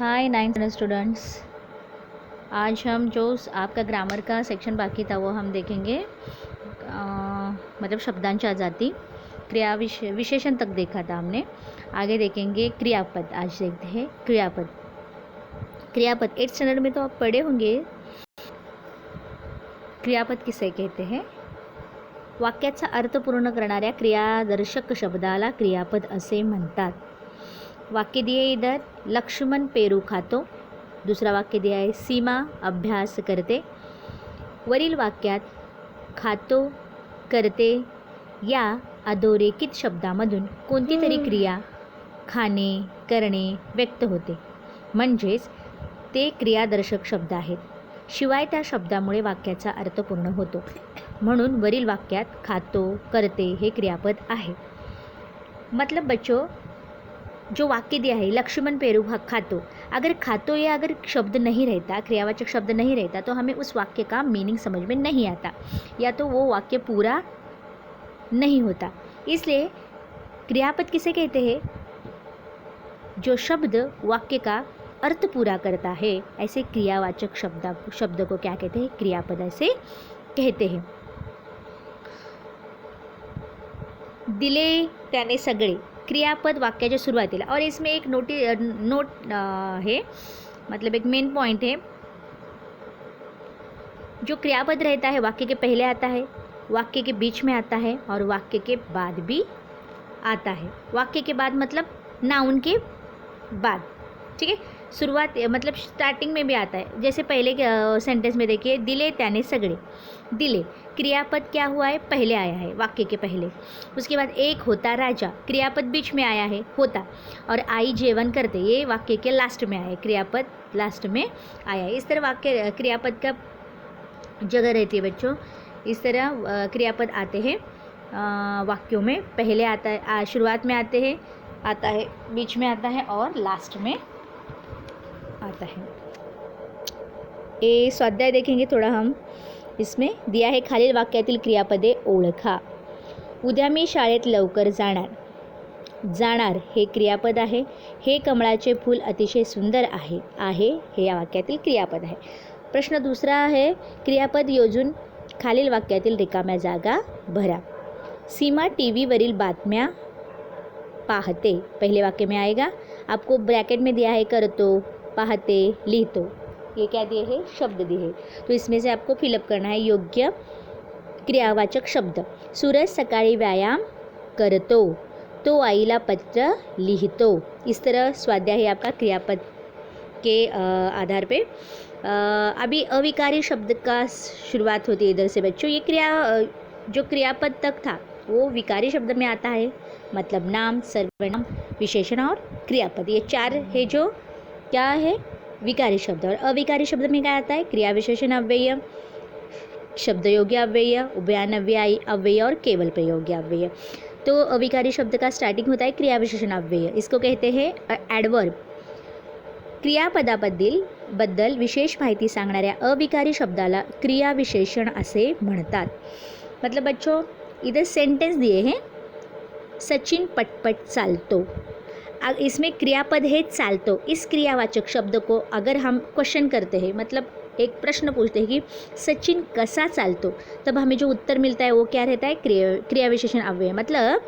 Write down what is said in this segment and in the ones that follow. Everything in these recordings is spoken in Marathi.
हाय 9th स्टूडेंट्स। आज हम जो आपका ग्रामर का सेक्शन बाकी था वो हम देखेंगे। मतलब शब्दांच्या जाति क्रिया विशेषण तक देखा था हमने। आगे देखेंगे क्रियापद। आज देखते हैं क्रियापद। क्रियापद 8th स्टैंडर्ड में तो आप पढ़े होंगे। क्रियापद किसे कहते हैं? वाक्याचा अर्थ पूर्ण करणाऱ्या क्रियादर्शक शब्दाला क्रियापद असे म्हणतात। वाक्य दिए इधर, लक्ष्मण पेरू खातो। दूसरा वाक्य दिया है सीमा अभ्यास करते। वरील वाक्यात खातो, करते या अधोरेखित शब्दामधून कोणती तरी क्रिया खाणे, करणे व्यक्त होते, म्हणजेच ते क्रियादर्शक शब्द आहेत। शिवाय त्या शब्दामुळे वाक्याचा अर्थ पूर्ण होतो, म्हणून वरील वाक्यात खातो, करते हे क्रियापद आहे। मतलब बच्चों, जो वाक्य दिया है लक्ष्मण पेरू खातो, अगर खातो या अगर शब्द नहीं रहता, क्रियावाचक शब्द नहीं रहता, तो हमें उस वाक्य का मीनिंग समझ में नहीं आता, या तो वो वाक्य पूरा नहीं होता। इसलिए क्रियापद किसे कहते हैं? जो शब्द वाक्य का अर्थ पूरा करता है, ऐसे क्रियावाचक शब्द को क्या कहते हैं? क्रियापद ऐसे कहते हैं। दिले त्याने सगळे क्रियापद वाक्याच्या सुरुवातीला, और इसमें एक नोट है, मतलब एक मेन पॉइंट है। जो क्रियापद रहता है वाक्य के पहले आता है, वाक्य के बीच में आता है और वाक्य के बाद भी आता है। वाक्य के बाद मतलब नाउन के बाद, ठीक है। शुरुआत मतलब स्टार्टिंग में भी आता है। जैसे पहले के सेंटेंस में देखिए, दिले त्याने सगळे। दिले क्रियापद क्या हुआ है? पहले आया है, वाक्य के पहले। उसके बाद एक होता राजा, क्रियापद बीच में आया है, होता। और आई जेवन करते, ये वाक्य के लास्ट में आया है, क्रियापद लास्ट में आया है। इस तरह वाक्य क्रियापद का जगह रहती है बच्चों। इस तरह क्रियापद आते हैं वाक्यों में। पहले आता है, शुरुआत में आता है, बीच में आता है और लास्ट में आता है। ये स्वाध्याय देखेंगे थोड़ा हम। इसमें दिया है खालील वाक्यातील क्रियापदे ओळखा। उद्या मी शाळेत लवकर जाणार। जाणार हे क्रियापद आहे। हे कमळाचे फूल अतिशय सुंदर आहे। हे या वाक्यातील क्रियापद आहे। प्रश्न दूसरा है, क्रियापद योजून खालील वाक्यातील रिकाम्या जागा भरा। सीमा टीव्हीवरील बातम्या पाहते, पहले वाक्य में आएगा। आपको ब्रैकेट में दिया है करतो, पाहते, लिहितो, ये क्या दिए है? शब्द दिए है। तो इसमें से आपको फिलअप करना है योग्य क्रियावाचक शब्द। सूरज सकाळी व्यायाम करतो, तो आईला पत्र लिहितो। इस तरह स्वाध्याय है आपका क्रियापद के आधार पे। अभी अविकारी शब्द का शुरुआत होती है इधर से बच्चों। ये जो क्रियापद तक था वो विकारी शब्द में आता है, मतलब नाम, सर्वनाम, विशेषण और क्रियापद। ये चार है जो क्या है? विकारी शब्द। और अविकारी शब्द में क्या आता है? क्रिया विशेषण अव्यय, शब्द योग्य अव्यय, उभयान अव्यय और केवल प्रयोग्य अव्यय। तो अविकारी शब्द का स्टार्टिंग होता है क्रिया विशेषण अव्यय, इसको कहते हैं ॲडवर्ब। क्रियापदाबद्दल विशेष माहिती सांगणाऱ्या अविकारी शब्दाला क्रिया विशेषण असे म्हणतात। मतलब बच्चों, इधर सेंटेंस दिए हैं, सचिन पटपट चालतो। इसमें क्रियापद है चालतो। इस क्रियावाचक शब्द को अगर हम क्वेश्चन करते हैं, मतलब एक प्रश्न पूछते हैं कि सचिन कसा चालतो, तब हमें जो उत्तर मिलता है वो क्या रहता है? क्रिया विशेषण अव्यय। मतलब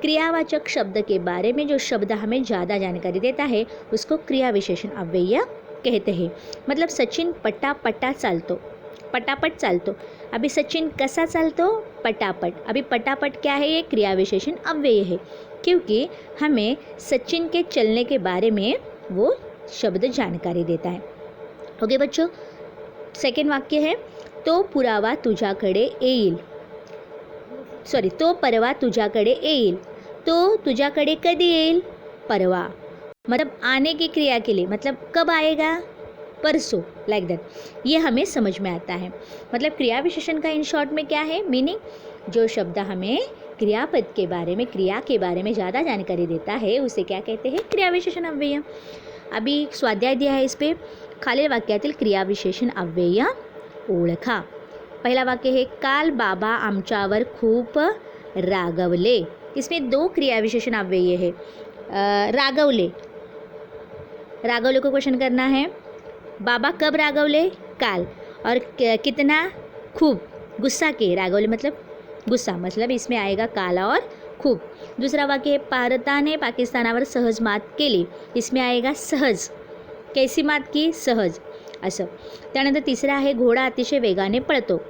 क्रियावाचक शब्द के बारे में जो शब्द हमें ज़्यादा जानकारी देता है उसको क्रिया विशेषण अव्यय कहते हैं। मतलब सचिन पटापटा चालतो, पटापट चालतो। अभी सचिन कसा चालतो? पटापट। अभी पटापट क्या है? ये क्रिया विशेषण अव्यय है, क्योंकि हमें सचिन के चलने के बारे में वो शब्द जानकारी देता है। ओके बच्चों, सेकंड वाक्य है, तो पुरावा तुझ्याकडे येईल। तो परवा तुझ्याकडे येईल। तो तुझ्याकडे कधी येईल? परवा। मतलब आने की क्रिया के लिए, मतलब कब आएगा? परसों, लाइक दैट। ये हमें समझ में आता है। मतलब क्रिया विशेषण का इन शॉर्ट में क्या है मीनिंग? जो शब्द हमें क्रियापद के बारे में, क्रिया के बारे में ज़्यादा जानकारी देता है उसे क्या कहते हैं? क्रिया विशेषण अव्यय। अभी स्वाध्याय दिया है इस पर, खालील वाक्यातील क्रिया विशेषण अव्यय ओळखा। पहला वाक्य है, काल बाबा आमच्यावर खूप रागवले। इसमें दो क्रिया विशेषण अव्यय है। रागवले रागवले को क्वेश्चन करना है। बाबा कब रागवले? काल। और कितना? खूब। गुस्सा के रागवले मतलब गुस्सा, मतलब इसमें आएगा काल और खूप. दुसरा वाक्य आहे भारताने पाकिस्तानावर सहज मात केली. इसमें आएगा सहज. कैसी मात की? सहज असं. त्यानंतर तिसरा आहे घोडा अतिशय वेगाने पळतो.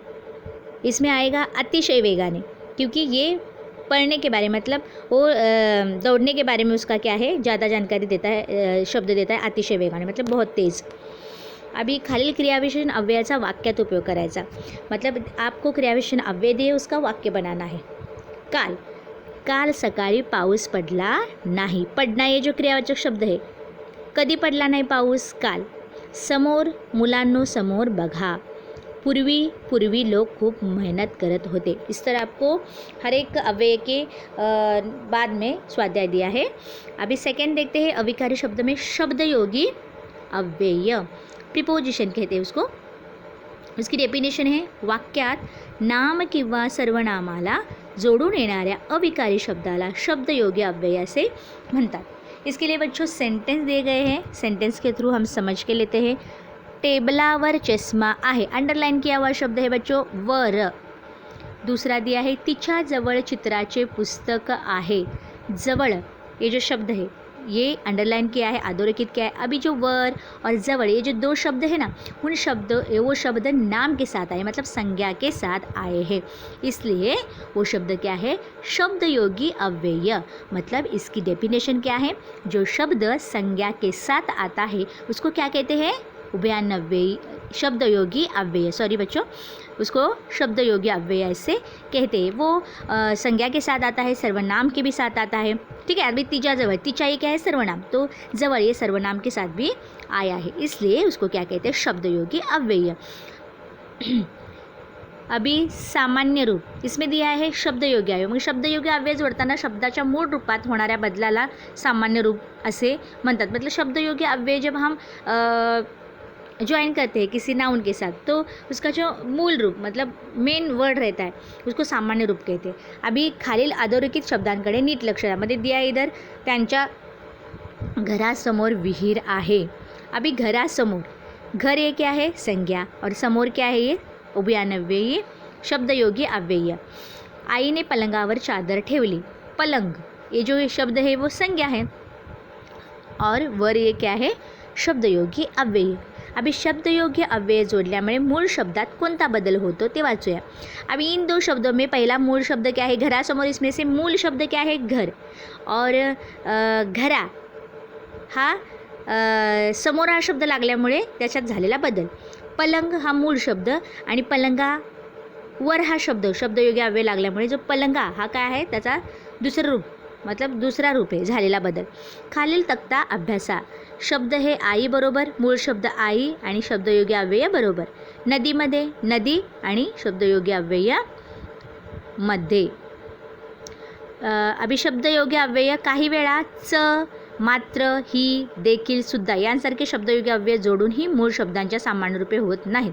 इसमें आएगा अतिशय वेगाने, क्योंकि ये पढ़ने के बारे में मतलब वो दौड़ने के बारे में उसका क्या है ज़्यादा जानकारी देता है, शब्द देता है अतिशय वेगाने मतलब बहुत तेज़. अभी खालील क्रियाविशेषण अव्ययाचा वाक्यात उपयोग करायचा. मतलब आपको क्रियाविशेषण अव्यय दिए उसका वाक्य बनाना है. काल. काल सकाळी पाऊस पडला नाही. पडना ये जो क्रियावाचक शब्द है. कधी पडला नाही पाऊस? काल. समोर. मुलांनो समोर बघा. पूर्वी लोग खूब मेहनत करत होते. इस तरह आपको हर एक अव्यय के बाद में स्वाध्याय दिया है. अभी सेकेंड देखते हैं अविकारी शब्द में शब्दयोगी अव्यय. प्रिपोजिशन कहते हैं उसको. उसकी डेफिनेशन है वाक्यात नाम किंवा सर्वनामाला जोडून येणाऱ्या अविकारी शब्दाला शब्दयोगी अव्यय असे म्हणतात. इसके लिए बच्चों सेंटेंस दिए गए हैं. सेंटेंस के थ्रू हम समझ के लेते हैं. टेबलावर चष्मा आहे. अंडरलाइन किया हुआ शब्द है बच्चों वर. दूसरा दिया है तिच्या जवळ चित्राचे पुस्तक आहे. जवळ ये जो शब्द है ये अंडरलाइन किया है, अधोरेखित किया है. अभी जो वर और जवळ ये जो दो शब्द है ना, वो शब्द नाम के साथ आए मतलब संज्ञा के साथ आए हैं, इसलिए वो शब्द क्या है शब्दयोगी अव्यय. मतलब इसकी डेफिनेशन क्या है, जो शब्द संज्ञा के साथ आता है उसको क्या कहते हैं उभयान्वयी शब्दयोगी अव्यय. सॉरी बच्चों, उसको शब्दयोगी अव्यय ऐसे कहते हैं. वो संज्ञा के साथ आता है, सर्वनाम के भी साथ आता है. ठीक है. अभी तिच्या जवळ, तिच्या ये क्या है सर्वनाम, तो जवळ ये सर्वनाम के साथ भी आया है, इसलिए उसको क्या कहते हैं शब्दयोगी अव्यय. अभी सामान्य रूप इसमें दिया है शब्दयोगी अव्यय. मग शब्दयोगी अव्यय जोडताना शब्दाच्या मूळ रूपात होणाऱ्या बदलाला सामान्य रूप असे म्हणतात. मतलब शब्दयोगी अव्यय जब हम ज्वाइन करते हैं किसी नाउन के साथ तो उसका जो मूल रूप मतलब मेन वर्ड रहता है उसको सामान्य रूप कहते हैं. अभी खालील अधोरेखित शब्दांकडे नीट लक्ष द्या. मध्ये दिया इधर त्यांच्या घरासमोर विहीर आहे. अभी घरासमोर, घर ये क्या है संज्ञा और समोर क्या है ये उभयान्वयी शब्दयोगी अव्यय. आईने पलंगावर चादर ठेवली. पलंग ये जो शब्द है वो संज्ञा है और वर ये क्या है शब्दयोगी अव्यय. अभी शब्दयोगी अव्यय जोडल्यामुळे मूळ शब्दात कोणता बदल होतो ते वाचूया. अभी इन दो शब्दों में पहला मूल शब्द क्या है घरासमोर, इसमें से मूल शब्द क्या है घर, और घरा हा समोर हा शब्द लागल्यामुळे त्याच्यात झालेला बदल. पलंग हा मूळ शब्द आणि पलंगावर हा शब्द शब्दयोगी अव्यय लागल्यामुळे जो पलंगा हा काय आहे त्याचा दुसरं रूप मतलब दूसरा रूप आहे झालेला बदल. खालील तक्ता अभ्यासा. शब्द हे आई बरोबर, मूळ शब्द आई आणि शब्दयोगी अव्यय बरोबर. नदीमध्ये नदी आणि शब्दयोगी अव्यय मध्ये. अभी शब्दयोगी अव्यय काही वेळा च, मात्र, ही, देखील, सुद्धा यांसारखे शब्दयोगी अव्यय जोडून ही मूळ शब्दांच्या सामान्य रूपे होत नाहीत.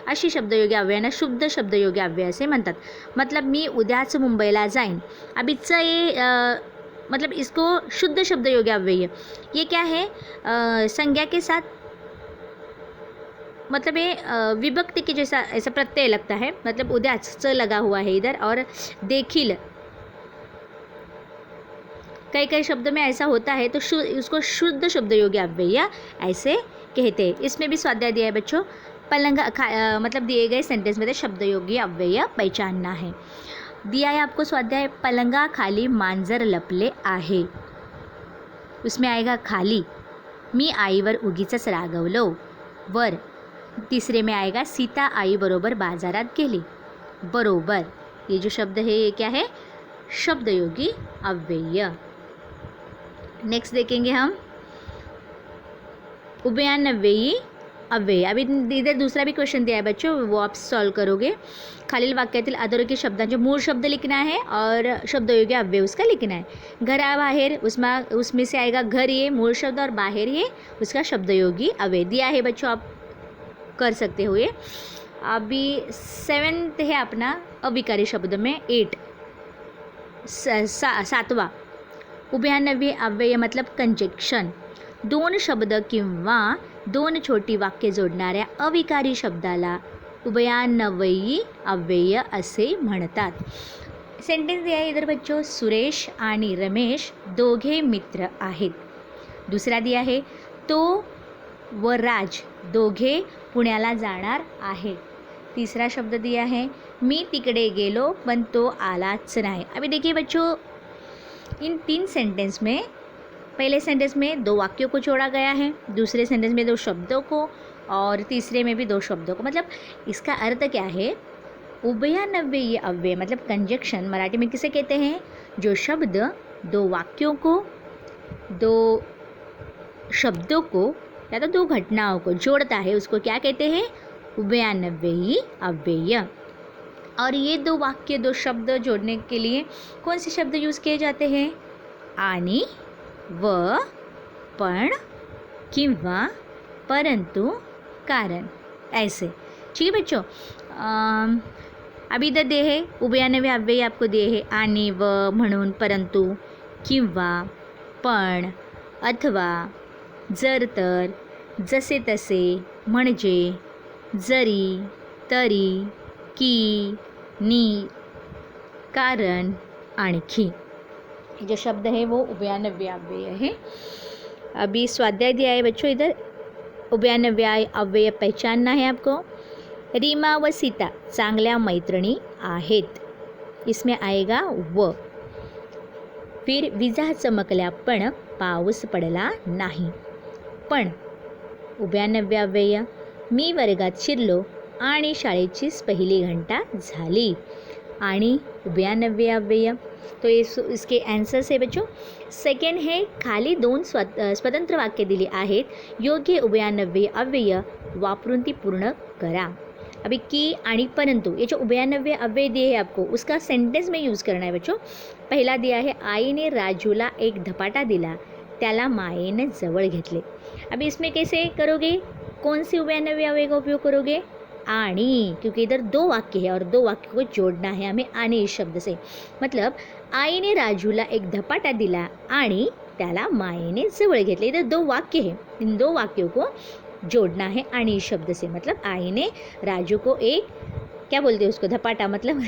अशी शब्दयोगी अव्ययांना शुद्ध शब्दयोगी अव्यय असे म्हणतात. मतलब मी उद्याच मुंबईला जाईन. अभी च ये मतलब इसको शुद्ध शब्दयोगी अव्यय, ये क्या है संज्ञा के साथ मतलब ये विभक्ति के जैसा ऐसा प्रत्यय लगता है. मतलब उद्याच च लगा हुआ है इधर, और देखिल कई शब्द में ऐसा होता है तो उसको शुद्ध शब्दयोगी अव्यय ऐसे कहते हैं. इसमें भी स्वाध्याय दिया है बच्चों. पलंग मतलब दिए गए सेंटेंस में शब्दयोगी अव्यय पहचानना है. दिया है आपको स्वाध्याय पलंगा खाली मांजर लपले आहे. उसमें आएगा खाली. मी आईवर उगीचच रागवलो. वर. तीसरे में आएगा सीता आई बरोबर बाजारात गेली. बरोबर. ये जो शब्द है ये क्या है शब्दयोगी अव्यय. नेक्स्ट देखेंगे हम उभयान्वयी अव्यय. अभी इधर दूसरा भी क्वेश्चन दिया है बच्चों, वो आप सॉल्व करोगे. खालील वाक्यातील अधोरेखित शब्दांचे मूळ शब्द लिखना है और शब्दयोगी अव्यय उसका लिखना है. घराबाहेर उसमें से आएगा घर ये मूल शब्द और बाहर ये उसका शब्दयोगी अव्यय दिया है बच्चों, आप कर सकते हो ये. अभी 7th है अपना अविकारी शब्द में 8. 7वां उभयान्वयी अव्यय मतलब कंजक्शन. दोन शब्द किंवा दोन छोटी वाक्ये जोडणाऱ्या अविकारी शब्दाला उभयान्वयी अव्यय असे म्हणतात. सेंटेंस दिया है इधर बच्चों, सुरेश आणि रमेश दोघे मित्र आहेत. दुसरा दिया आहे, तो व राज दोघे पुण्याला जाणार आहेत. तीसरा शब्द दिया है, मी तिकडे गेलो पण तो आलाच नाही. अभी देखिए बच्चों, इन 3 सेंटेंस में पहले सेंटेंस में 2 वाक्यों को जोड़ा गया है, दूसरे सेंटेंस में 2 शब्दों को और तीसरे में भी 2 शब्दों को. मतलब इसका अर्थ क्या है, उभयान्वयी अव्यय मतलब कंजक्शन मराठी में किसे कहते हैं, जो शब्द 2 वाक्यों को, 2 शब्दों को या तो 2 घटनाओं को जोड़ता है उसको क्या कहते हैं, उभयान्वयी अव्यय. और ये 2 वाक्य 2 शब्द जोड़ने के लिए कौन से शब्द यूज़ किए जाते हैं, आणि व पण किंवा परंतु कारण, ऐसे. ठीक है बच्चों. अभी इधर दे है उभयान्वयी अव्यय आपको दिए है, आणि व म्हणून, परंतु, किंवा, पण, अथवा, जर तर, जसे तसे, म्हणजे, जरी, तरी, की, नी, कारण, आणखी. जो शब्द है वो उभयान्वयी अव्यय है. अभी स्वाध्याय दिया है बच्चों, इधर उभयान्वयी अव्यय पहचानना है आपको. रीमा व सीता चांगल्या मैत्रिणी आहेत. इसमें आएगा व. फिर विजा चमकल्या पण पाऊस पडला नाही. पण उभयान्वयी अव्यय. मी वर्गात शिरलो आणि शाळेचीच पहिली घंटा झाली. आणि उभयान्वयी अव्यय. तो ये इसके आंसर्स है बच्चों. सेकंड है, खाली 2 स्वतंत्र वाक्य दिली आहेत, योग्य उभयान्वयी अव्यय वापरून ती पूर्ण करा. अभी की आणि परंतु ये जो उभयान्वयी अव्यय दिए है आपको, उसका सेंटेंस में यूज़ करना है बच्चों. पहला दिया है, आईने राजूला एक धपाटा दिला, त्याला मायेने जवळ घेतले. अभी इसमें कैसे करोगे, कौन सी उभयान्वयी अव्यय का उपयोग करोगे, आणि, क्योंकि इधर 2 वाक्य है और 2 वाक्य को जोड़ना है हमें आणि इस शब्द से. मतलब आईने राजूला एक धपाटा दिला आणि त्याला मायेने जवळ घेतले. इधर 2 वाक्य है, इन 2 वाक्यों को जोड़ना है आणि इस शब्द से. मतलब आई ने राजू को एक, क्या बोलते हैं उसको, धपाटा मतलब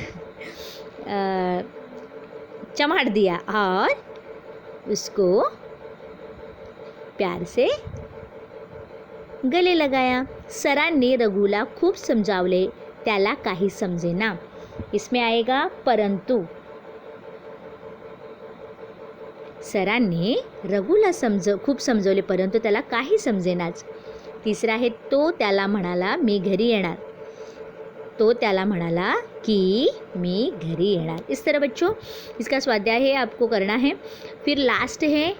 चमाट दिया और उसको प्यार से गले लगाया. सरांनी रघुला खूप समजावले, त्याला काही समजेना. इसमें आएगा परंतु. सरांनी रघुला खूप समजवले परंतु त्याला काही समजेनाच. तीसरा है, तो त्याला म्हणाला मी घरी येणार. तो त्याला म्हणाला कि मी घरी येणार. इस तरह बच्चों इसका स्वाध्याय है आपको करना है. फिर लास्ट है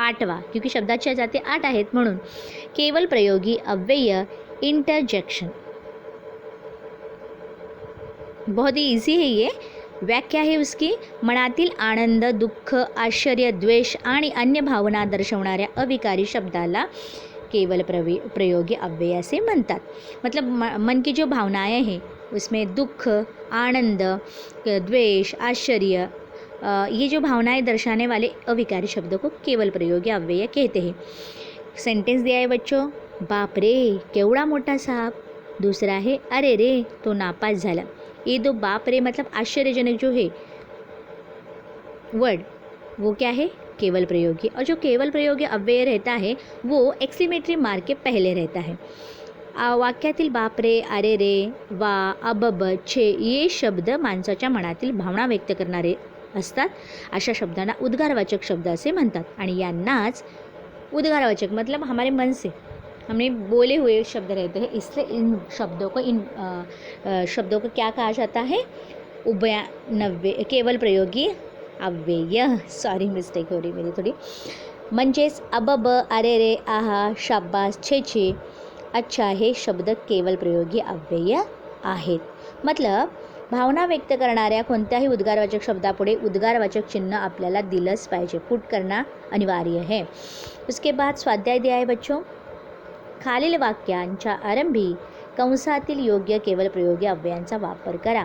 8वां, क्योंकि शब्दाच्या जाती 8 आहेत म्हणून. केवल प्रयोगी अव्यय इंटरजेक्शन. बहुत ही इजी है ये. व्याख्या है उसकी, मनातील आनंद, दुःख, आश्चर्य, द्वेष आणि अन्य भावना दर्शवणाऱ्या अविकारी शब्दाला केवल प्रयोगी अव्यय असे म्हणतात. मतलब मन की जो भावनाएं हैं उसमें दुख, आनंद, द्वेष, आश्चर्य, ये जो भावनाएं दर्शाने वाले अविकारी शब्दों को केवल प्रयोगी अव्यय कहते हैं. सेंटेंस दिया है बच्चों, बाप रे केवढा मोठा साप. दूसरा है, अरे रे तो नापास झाला. ये 2 बाप रे मतलब आश्चर्यजनक जो है वर्ड, वो क्या है, केवल प्रयोगी. और जो केवल प्रयोगी अव्यय रहता है वो एक्सक्लेमेटरी मार्क के पहले रहता है. वाक्यातील बापरे, अरे रे, वा, अबब, छे ये शब्द माणसाच्या मनातील भावना व्यक्त करणारे असतात. अशा शब्दांना उद्गारवाचक शब्द असे म्हणतात. आणि यांनाच उद्गारवाचक मतलब हमारे मन से हमने बोले हुए शब्द रहते हैं, इसलिए इन शब्दों को क्या कहा जाता है, उभयान्वयी केवल प्रयोगी अव्यय. सॉरी मिस्टेक हो रही मेरी थोड़ी. म्हणजेच अबब, अरे रे, आहा, शाबास, छे छे, अच्छा हे शब्द केवल प्रयोगी अव्यय आहेत. मतलब भावना व्यक्त करणाऱ्या कोणत्याही उद्गारवाचक शब्दापुढे उद्गारवाचक चिन्ह आपल्याला दिलंच पाहिजे, पुट करना अनिवार्य है. उसके बाद स्वाध्याय दिया है बच्चों. खालील वाक्यांच्या आरंभी कंसातील योग्य केवल प्रयोगी अव्ययांचा वापर करा.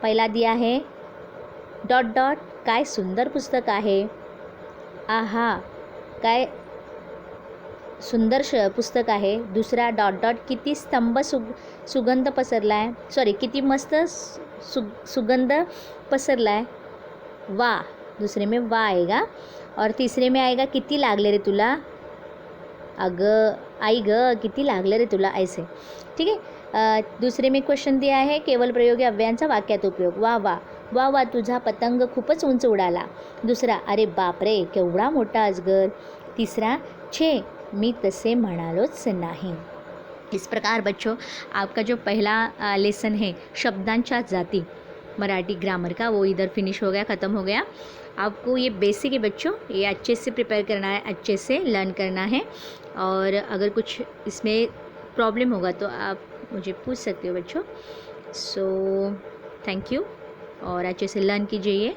पहिला दिया है डॉट डॉट, काय सुंदर पुस्तक आहे. आहा, काय सुंदर पुस्तक आहे. दुसरा डॉट डॉट किती स्तंभ सुगंध पसरला आहे, सॉरी किती मस्त सुगंध पसरला आहे. वाह, दूसरे में वाह आएगा. और तीसरे में आएगा किती लागले रे तुला, अगं आई ग किती लागले रे तुला, ऐसे. ठीक आहे. दुसरे में क्वेश्चन दिया आहे केवल प्रयोगी अव्ययांचा वाक्यात उपयोग. वा वा वा वा तुझा पतंग खूपच उंच उडाला. दूसरा अरे बापरे केवढा मोठा अजगर. तीसरा छे मी तसे म्हणालोच नाही. इस प्रकार बच्चों आपका जो पहला लेसन है शब्दांच्या जाति मराठी ग्रामर का वो इधर फिनिश हो गया, ख़त्म हो गया. आपको ये बेसिक है बच्चों, ये अच्छे से प्रिपेयर करना है, अच्छे से लर्न करना है. और अगर कुछ इसमें प्रॉब्लम होगा तो आप मुझे पूछ सकते हो बच्चों. सो थैंक यू और अच्छे से लर्न कीजिए.